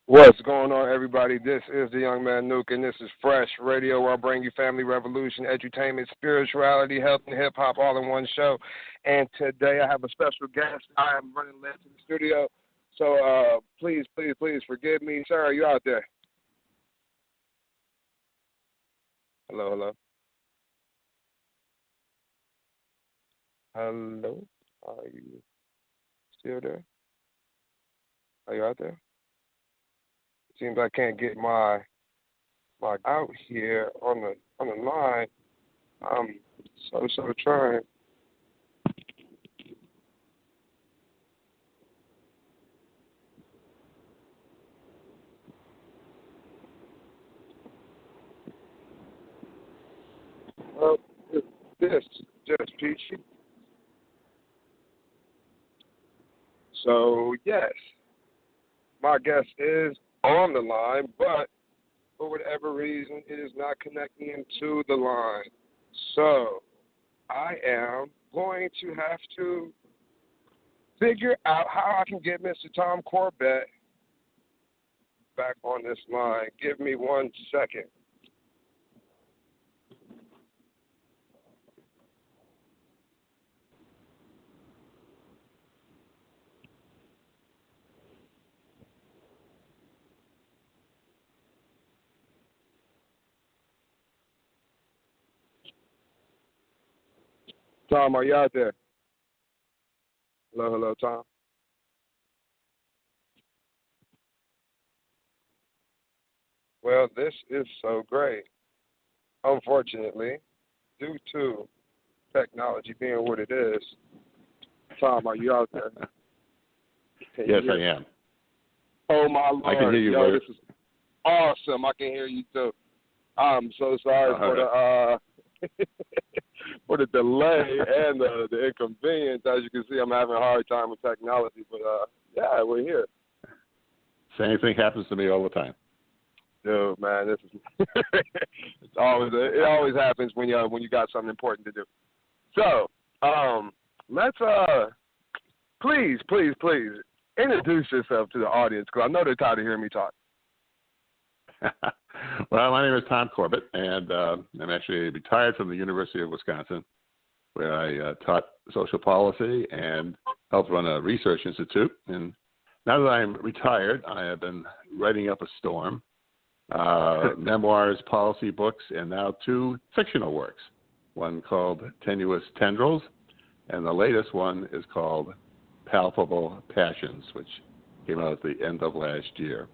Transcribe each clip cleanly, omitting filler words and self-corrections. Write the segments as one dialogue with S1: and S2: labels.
S1: What's going on, everybody? This is the Young Man Nuke, and this is FRESHH Radio, where I bring you family revolution, edutainment, spirituality, health, and hip-hop all in one show. And today I have a special guest. I am running late to the studio, so please forgive me. Sir, are you out there? Hello? Hello? Are you still there? Are you out there? Seems I can't get my out here on the line. I'm so trying. Well, this just peachy. So yes, my guest is on the line, but for whatever reason, it is not connecting into the line. So I am going to have to figure out how I can get Mr. Tom Corbett back on this line. Give me 1 second. Tom, are you out there? Hello, Tom. Well, this is so great. Unfortunately, due to technology being what it is, Tom, are you out there?
S2: Yes, I am.
S1: Oh, my Lord.
S2: I can hear you.
S1: Yo, this is awesome. I can hear you, too. I'm so sorry for the for the delay and the inconvenience. As you can see, I'm having a hard time with technology, but yeah, we're here.
S2: Same thing happens to me all the time.
S1: Dude, man, this is it always happens when you got something important to do. So, let's please introduce yourself to the audience, because I know they're tired of hearing me talk.
S2: Well, my name is Tom Corbett, and I'm actually retired from the University of Wisconsin, where I taught social policy and helped run a research institute. And now that I'm retired, I have been writing up a storm, memoirs, policy books, and now 2 fictional works, one called Tenuous Tendrils, and the latest one is called Palpable Passions, which came out at the end of last year.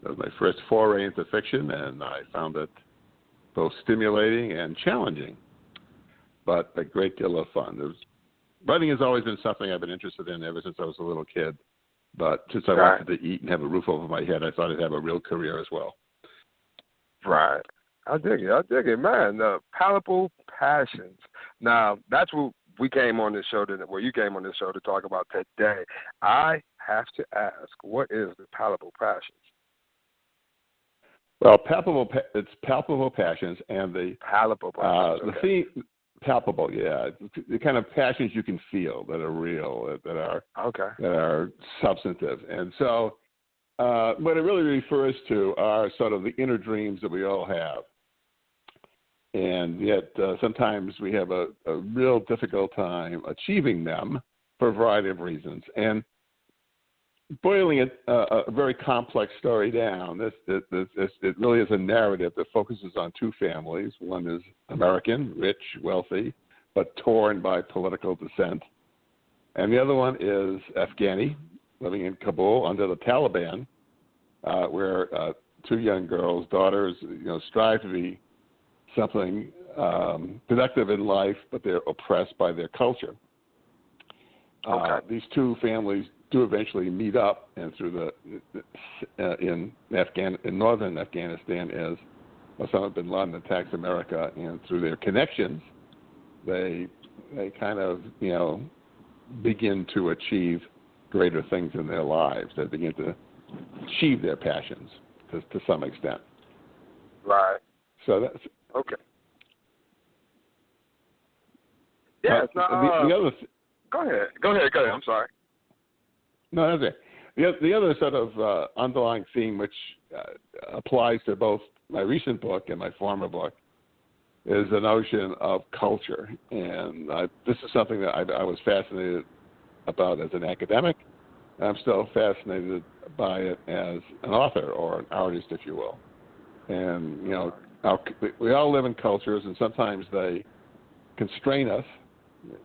S2: That was my first foray into fiction, and I found it both stimulating and challenging, but a great deal of fun. Writing has always been something I've been interested in ever since I was a little kid, but since I wanted to eat and have a roof over my head, I thought I'd have a real career as well.
S1: Right. I dig it, man. The Palpable Passions. Now, that's what we came on this show you came on this show to talk about today. I have to ask, what is the Palpable Passions?
S2: Well, it's Palpable Passions, and the
S1: Palpable Passions.
S2: The theme, palpable, yeah, the kind of passions you can feel that are real, that are substantive, and so what it really refers to are sort of the inner dreams that we all have, and yet sometimes we have a real difficult time achieving them for a variety of reasons. And boiling a very complex story down, it really is a narrative that focuses on 2 families. One is American, rich, wealthy, but torn by political dissent. And the other one is Afghani, living in Kabul under the Taliban, where 2 young girls, daughters, strive to be something productive in life, but they're oppressed by their culture. These 2 families do eventually meet up, and through in northern Afghanistan, as Osama bin Laden attacks America, and through their connections, they kind of begin to achieve greater things in their lives. They begin to achieve their passions to some extent.
S1: Right.
S2: So that's
S1: okay. Yeah.
S2: the other.
S1: Go ahead. I'm sorry.
S2: No, that's it. The other sort of underlying theme, which applies to both my recent book and my former book, is the notion of culture. And this is something that I was fascinated about as an academic. I'm still fascinated by it as an author or an artist, if you will. And, we all live in cultures, and sometimes they constrain us.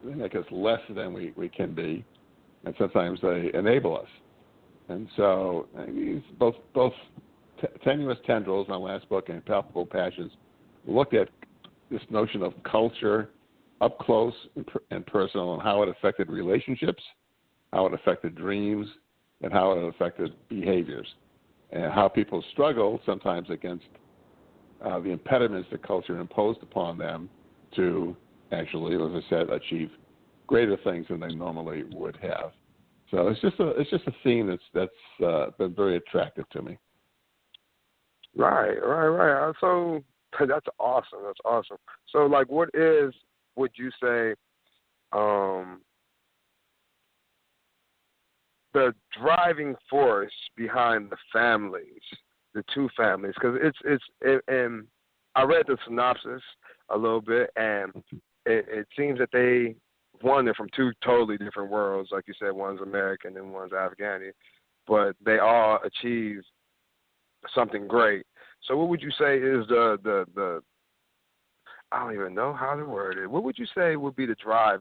S2: They make us less than we can be, and sometimes they enable us. And so both Tenuous Tendrils, my last book, and Palpable Passions, looked at this notion of culture up close and personal, and how it affected relationships, how it affected dreams, and how it affected behaviors, and how people struggle sometimes against the impediments that culture imposed upon them to actually, as I said, achieve greater things than they normally would have. So it's just a theme that's been very attractive to me.
S1: Right. So that's awesome. So, would you say, the driving force behind the families, the two families? Because and I read the synopsis a little bit, and it seems that they are from two totally different worlds. Like you said, one's American and one's Afghani, but they all achieve something great. So what would you say is the I don't even know how to word it. What would you say would be the drive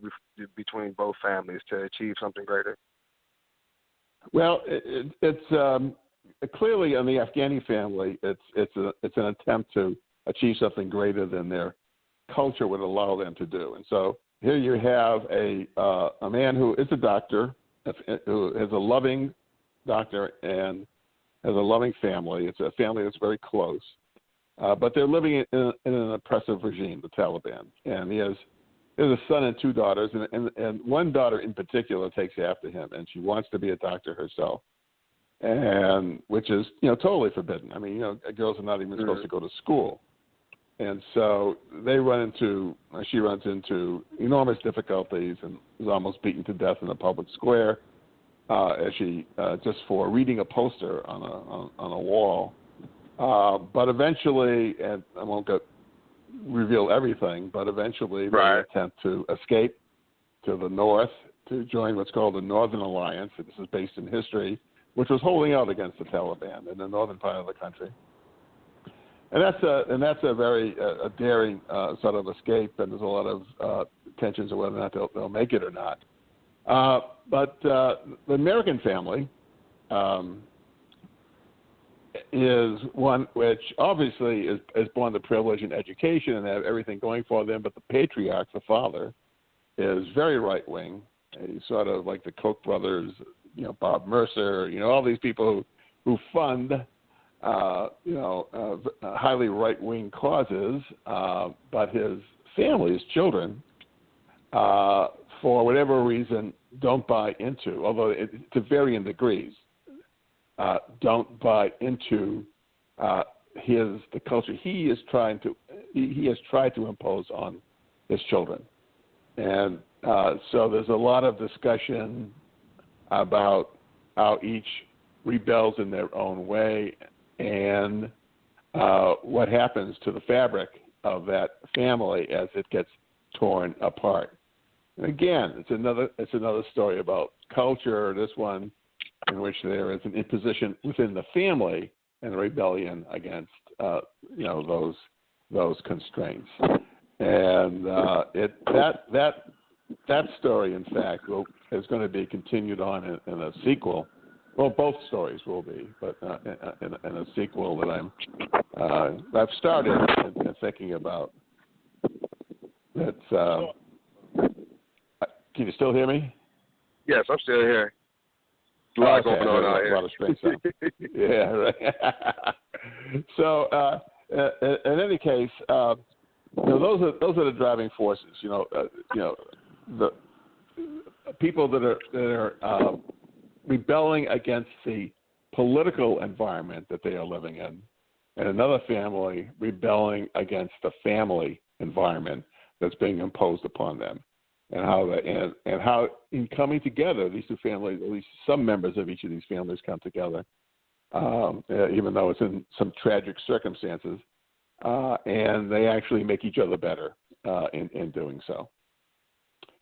S1: between both families to achieve something greater?
S2: Well, it's clearly in the Afghani family, it's an attempt to achieve something greater than their culture would allow them to do. And so here you have a man who is a doctor, who is a loving doctor and has a loving family. It's a family that's very close, but they're living in an oppressive regime, the Taliban. And he has a son and two daughters, and one daughter in particular takes after him, and she wants to be a doctor herself, and which is totally forbidden. I mean, girls are not even supposed to go to school. And so she runs into enormous difficulties and is almost beaten to death in a public square as she just for reading a poster on a wall. But eventually, and I won't reveal everything, but eventually they attempt to escape to the north to join what's called the Northern Alliance. This is based in history, which was holding out against the Taliban in the northern part of the country. And that's a very daring sort of escape, and there's a lot of tensions of whether or not they'll make it or not. But the American family is one which obviously is born to privilege and education and have everything going for them, but the patriarch, the father, is very right-wing. He's sort of like the Koch brothers, Bob Mercer, all these people who fund highly right-wing causes, but his family, his children, for whatever reason, don't buy into, although to varying degrees, don't buy into the culture he has tried to impose on his children. And so there's a lot of discussion about how each rebels in their own way, and what happens to the fabric of that family as it gets torn apart. And again, it's another story about culture. This one in which there is an imposition within the family and a rebellion against those constraints. And that story, in fact, is going to be continued on in a sequel. Well, both stories will be, but in a sequel that I've started and thinking about. That's. Can you still hear me?
S1: Yes, I'm still here. A lot going on out here. A lot of strange sound.
S2: Yeah, right. So, in any case, those are the driving forces. The people that are rebelling against the political environment that they are living in, and another family rebelling against the family environment that's being imposed upon them. and how in coming together, these two families, at least some members of each of these families, come together, even though it's in some tragic circumstances, and they actually make each other better in doing so.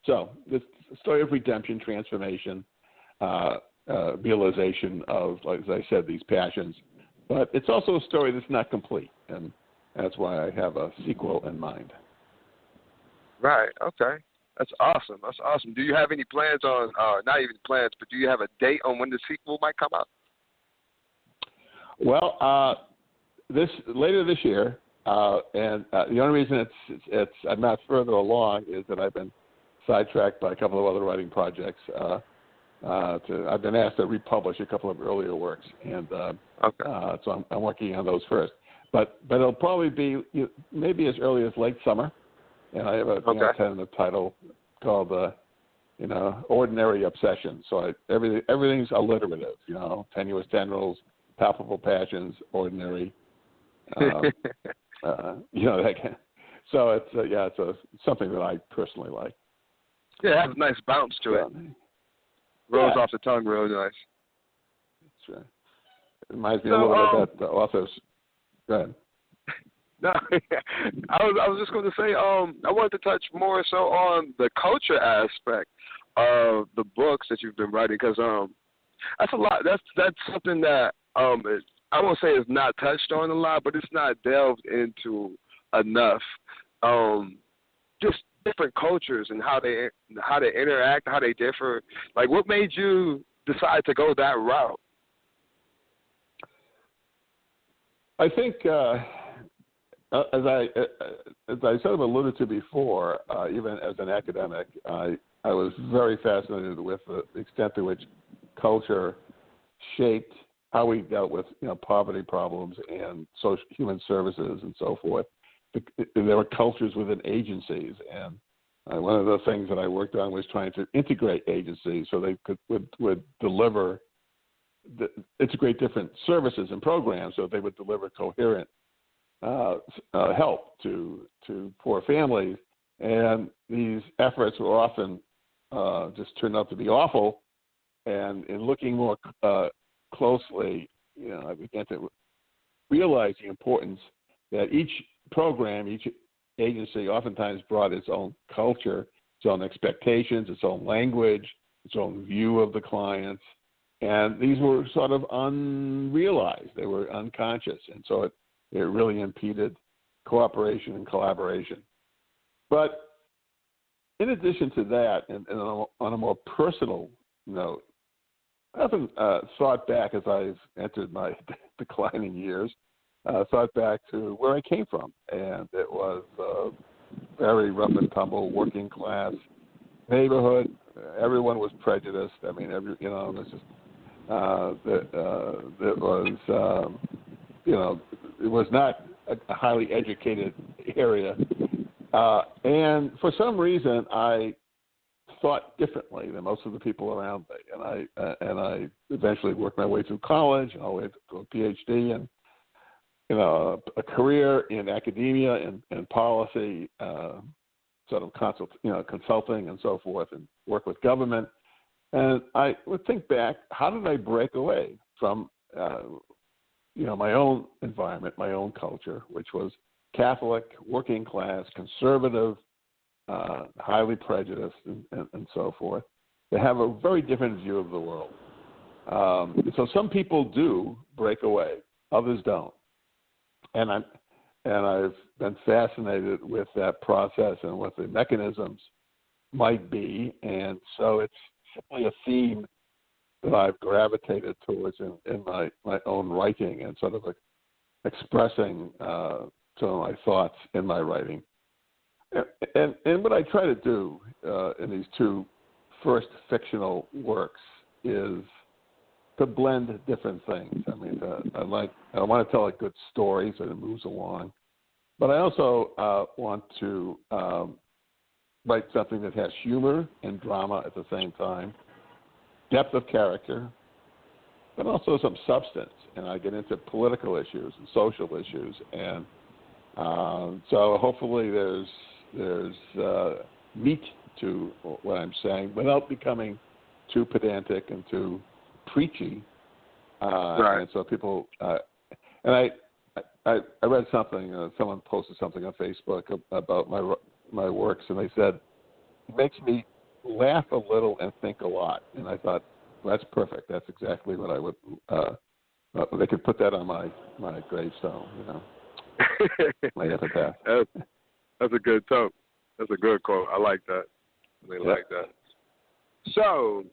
S2: So this story of redemption, transformation, realization of, like as I said, these passions. But it's also a story that's not complete, and that's why I have a sequel in mind.
S1: Right, okay. That's awesome. That's awesome. Do you have any plans on, not even plans, but do you have a date on when the sequel might come out?
S2: Well, later this year, and the only reason I'm not further along is that I've been sidetracked by a couple of other writing projects. I've been asked to republish a couple of earlier works, and so I'm working on those first. But it'll probably be maybe as early as late summer, and I have a tentative title called Ordinary Obsession. So everything's alliterative, tenuous tendrils, palpable passions, ordinary. That kind. So it's something that I personally like.
S1: Yeah, it has a nice bounce to it. Rolls off the tongue real nice.
S2: That's right. It reminds me a little bit of that author's. Go ahead.
S1: No, I was just going to say, I wanted to touch more so on the culture aspect of the books that you've been writing, because that's a lot. That's something that I won't say is not touched on a lot, but it's not delved into enough. Just different cultures and how they interact, how they differ. Like, what made you decide to go that route?
S2: I think, as I sort of alluded to before, even as an academic, I was very fascinated with the extent to which culture shaped how we dealt with poverty problems and social human services and so forth. There were cultures within agencies, and one of the things that I worked on was trying to integrate agencies so they would deliver, integrate different services and programs so they would deliver coherent help to poor families. And these efforts were often just turned out to be awful. And in looking more closely, I began to realize the importance that each program, each agency oftentimes brought its own culture, its own expectations, its own language, its own view of the clients. And these were sort of unrealized. They were unconscious. And so it really impeded cooperation and collaboration. But in addition to that, and on a more personal note, I often thought back as I've entered my declining years, thought back to where I came from. And it was a very rough and tumble working class neighborhood. Everyone was prejudiced. I mean, it was just, it was not a highly educated area. And for some reason, I thought differently than most of the people around me. And I eventually worked my way through college, all the way to a PhD, and a career in academia and policy, sort of consulting and so forth, and work with government. And I would think back, how did I break away from, my own environment, my own culture, which was Catholic, working class, conservative, highly prejudiced, and so forth, to have a very different view of the world. So some people do break away, others don't. And I've been fascinated with that process and what the mechanisms might be. And so it's simply a theme that I've gravitated towards in my own writing, and sort of expressing some of my thoughts in my writing. And what I try to do in these two first fictional works is to blend different things. I mean, I want to tell a good story so it moves along, but I also want to write something that has humor and drama at the same time, depth of character, but also some substance. And I get into political issues and social issues, and so hopefully there's meat to what I'm saying without becoming too pedantic and too preachy.
S1: Right.
S2: And so people, and I read something. Someone posted something on Facebook about my works, and they said it makes me laugh a little and think a lot. And I thought, well, that's perfect. That's exactly what I would. They could put that on my gravestone. You know, my epitaph.
S1: That's a good quote. That's a good quote. I like that. Like that. So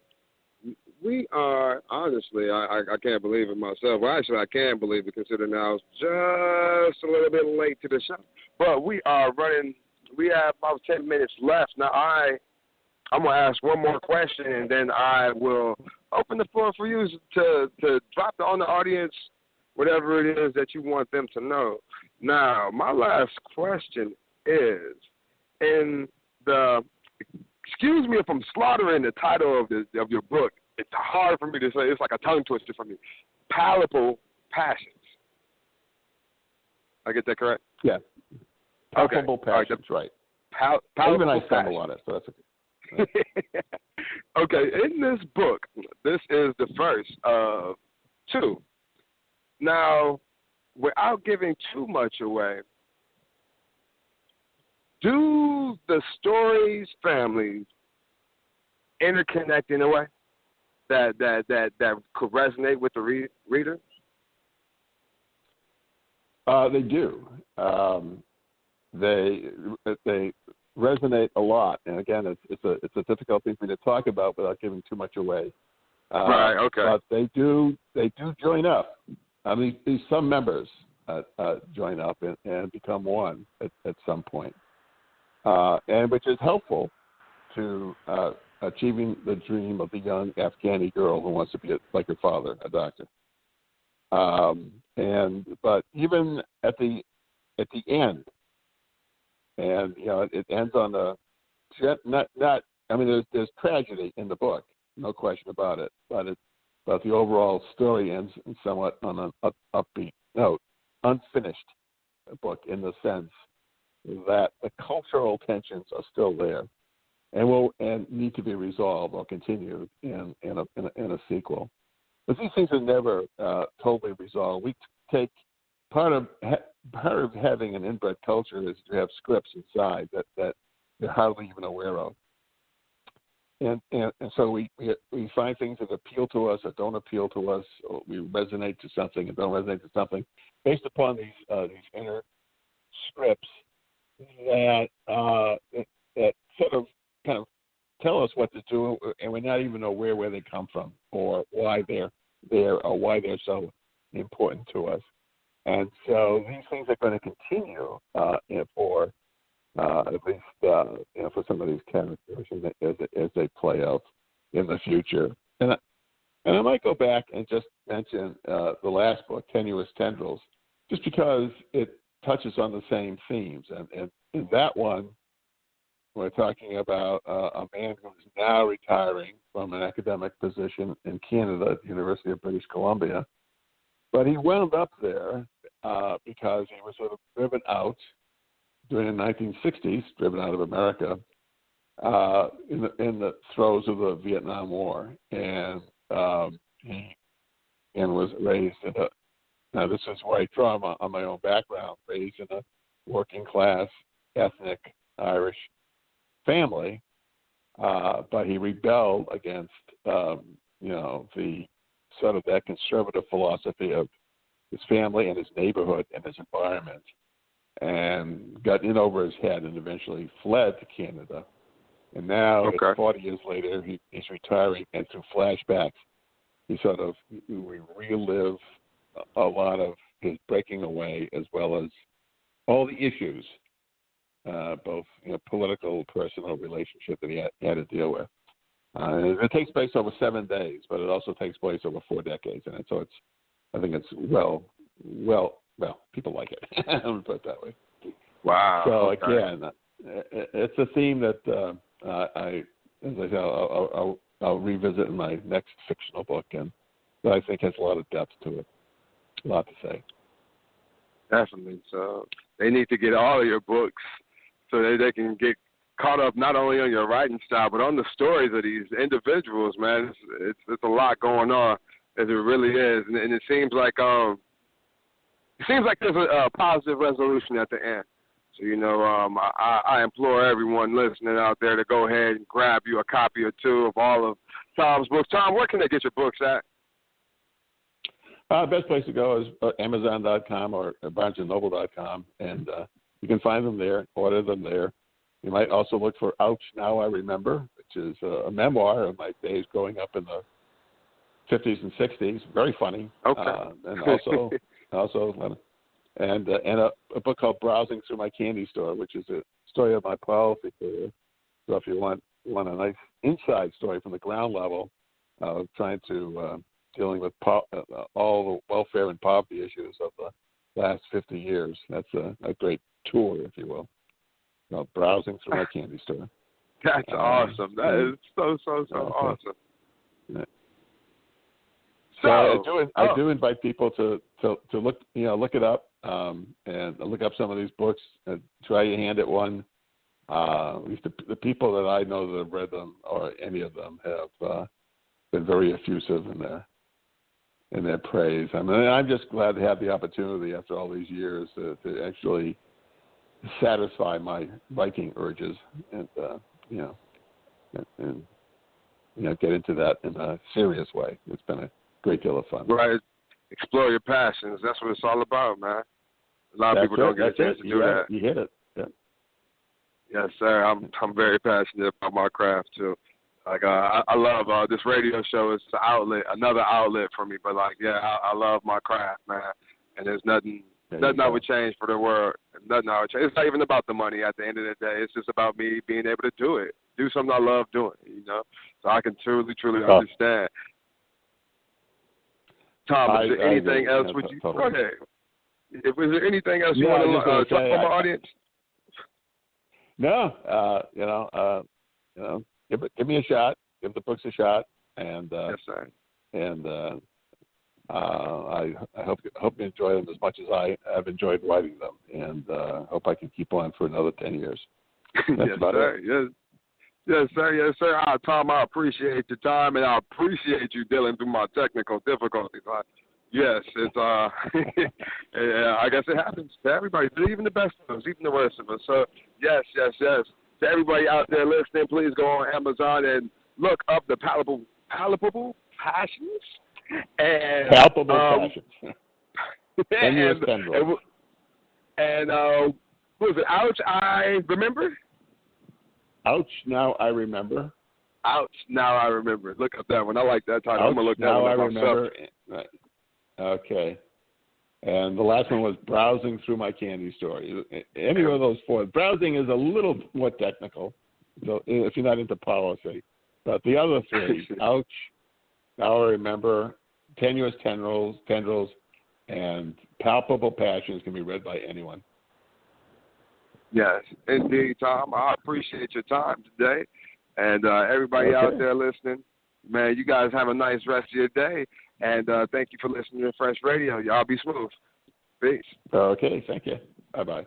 S1: we are, honestly, I can't believe it myself. Well, actually, I can believe it, considering now it's just a little bit late to the show. But we are running. We have about 10 minutes left. Now, I'm going to ask one more question, and then I will open the floor for you to drop on the audience whatever it is that you want them to know. Now, my last question is, excuse me if I'm slaughtering the title of your book. It's hard for me to say. It's like a tongue twister for me. Palpable Passions. I get that correct?
S2: Yeah. Palpable Passions, right. Even I stumble on it, so that's okay.
S1: Okay, in this book, this is the first of two. Now, without giving too much away, do the stories, families, interconnect in a way that could resonate with the reader?
S2: They do. They resonate a lot, and again, it's a difficult thing for me to talk about without giving too much away.
S1: Right. Okay.
S2: But they do join up. I mean, some members join up and become one at some point, and which is helpful to achieving the dream of the young Afghani girl who wants to be like her father, a doctor. But even at the end, and you know, it ends on not. I mean, there's tragedy in the book, no question about it. But the overall story ends somewhat on an upbeat note, unfinished book in the sense that the cultural tensions are still there, and need to be resolved or continued in a sequel. But these things are never totally resolved. We take part of having an inbred culture is to have scripts inside that you're hardly even aware of, and so we find things that appeal to us or don't appeal to us, or we resonate to something and don't resonate to something, based upon these inner scripts that sort of kind of tell us what to do, and we're not even aware where they come from or why they're there or why they're so important to us. And so these things are going to continue for at least for some of these characters as they play out in the future. And I might go back and just mention the last book, Tenuous Tendrils, just because it touches on the same themes. And in that one, we're talking about a man who's now retiring from an academic position in Canada at the University of British Columbia. But he wound up there because he was sort of driven out during the 1960s, driven out of America in the throes of the Vietnam War. And he was raised in now this is where I draw on my own background, raised in a working class, ethnic Irish family, but he rebelled against the sort of that conservative philosophy of his family and his neighborhood and his environment, and got in over his head and eventually fled to Canada. And now, 40 years later, he's retiring, and through flashbacks, we relive a lot of his breaking away, as well as all the issues, both political, personal relationship that he had to deal with. It takes place over 7 days, but it also takes place over 4 decades, and so I think it's well, people like it. I'm gonna put it that way.
S1: Wow.
S2: So again, it's a theme that I'll revisit in my next fictional book, and that I think has a lot of depth to it, a lot to say.
S1: Definitely. So they need to get all of your books so that they can get caught up not only on your writing style, but on the stories of these individuals, man. It's a lot going on, as it really is, and it seems like there's a positive resolution at the end. So, I implore everyone listening out there to go ahead and grab you a copy or two of all of Tom's books. Tom, where can they get your books at?
S2: Best place to go is Amazon.com or BarnesandNoble.com, and you can find them there, order them there. You might also look for Ouch, Now I Remember, which is a memoir of my days growing up in the 50s and 60s. Very funny.
S1: Okay.
S2: And a book called Browsing Through My Candy Store, which is a story of my policy career. So if you want a nice inside story from the ground level, trying to dealing with all the welfare and poverty issues of the last 50 years, that's a great tour, if you will. Browsing Through My Candy Store.
S1: That's awesome. That is so awesome.
S2: Yeah. So I do invite people to look it up and look up some of these books and try your hand at one. At least the people that I know that have read them or any of them have been very effusive in their praise. I mean, I'm just glad to have the opportunity after all these years to actually satisfy my Viking urges and get into that in a serious way. It's been a great deal of fun.
S1: Right. Explore your passions. That's what it's all about, man. A lot of people don't get a chance to do that.
S2: You hit it. Yeah.
S1: Yes, sir. I'm very passionate about my craft too. Like I love this radio show. It's another outlet for me. But I love my craft, man. And there's nothing I would change for the world. Nothing I would change. It's not even about the money at the end of the day. It's just about me being able to do it. Do something I love doing, So I can truly understand. Tom, is there anything else? Go ahead. Was there anything else you want to talk to my audience?
S2: No. Give me a shot. Give the books a shot. And
S1: yes, sir.
S2: And I hope you enjoy them as much as I have enjoyed writing them, and hope I can keep on for another 10 years. That's
S1: yes, sir. Yes, sir. Tom, I appreciate your time, and I appreciate you dealing through my technical difficulties. Yes, it's I guess it happens to everybody, even the best of us, even the worst of us. So yes. To everybody out there listening, please go on Amazon and look up the Palpable Passions. And
S2: Palpable Passions.
S1: And what was it? Ouch, I Remember?
S2: Ouch, Now I Remember.
S1: Ouch, Now I Remember. Look up that one. I like that title.
S2: Ouch,
S1: I'm going to look that
S2: Now
S1: one
S2: I
S1: up
S2: Remember.
S1: myself.
S2: Right. Okay. And the last one was Browsing Through My Candy Store. Any of those four. Browsing is a little more technical, so if you're not into policy. But the other three, Ouch, Now I Remember, Tenuous Tendrils, and Palpable Passions can be read by anyone.
S1: Yes, indeed, Tom. I appreciate your time today. And everybody out there listening, man, you guys have a nice rest of your day. And thank you for listening to FRESHH Radio. Y'all be smooth. Peace.
S2: Okay, thank you. Bye-bye.